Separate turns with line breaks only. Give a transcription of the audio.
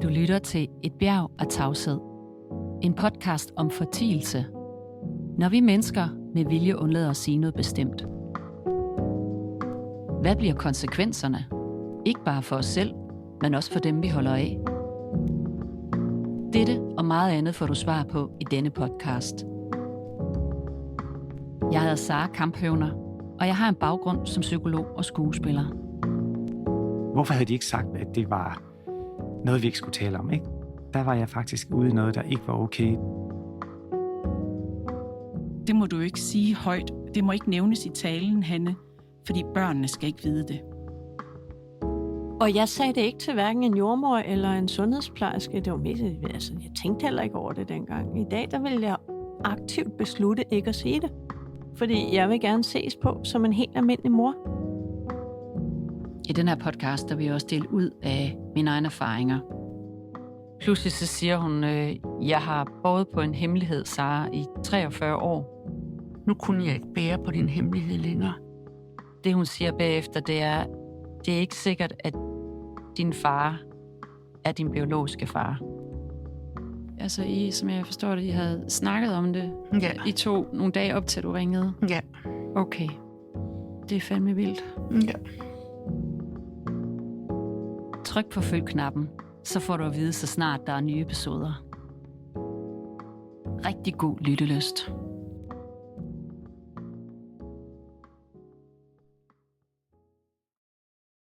Du lytter til Et bjerg af tavshed. En podcast om fortielse. Når vi mennesker med vilje undlader at sige noget bestemt. Hvad bliver konsekvenserne? Ikke bare for os selv, men også for dem, vi holder af. Dette og meget andet får du svar på i denne podcast. Jeg hedder Sara Kamphøvner, og jeg har en baggrund som psykolog og skuespiller.
Hvorfor havde de ikke sagt, at det var noget, vi ikke skulle tale om, ikke? Der var jeg faktisk ude i noget, der ikke var okay.
Det må du ikke sige højt. Det må ikke nævnes i talen, Hanne, fordi børnene skal ikke vide det.
Og jeg sagde det ikke til hverken en jordmor eller en sundhedsplejerske. Det var mest, jeg tænkte heller ikke over det dengang. I dag, der vil jeg aktivt beslutte ikke at sige det. Fordi jeg vil gerne ses på som en helt almindelig mor.
I den her podcast, der vil jeg også dele ud af mine egne erfaringer. Pludselig så siger hun, jeg har båret på en hemmelighed, Sara, i 43 år.
Nu kunne jeg ikke bære på din hemmelighed længere.
Det hun siger bagefter, det er ikke sikkert, at din far er din biologiske far. Altså som jeg forstår det, I havde snakket om det.
Ja.
I tog nogle dage op til, du ringede.
Ja.
Okay. Det er fandme vildt.
Ja.
Tryk på følg-knappen, så får du at vide, så snart der er nye episoder. Rigtig god lyttelyst.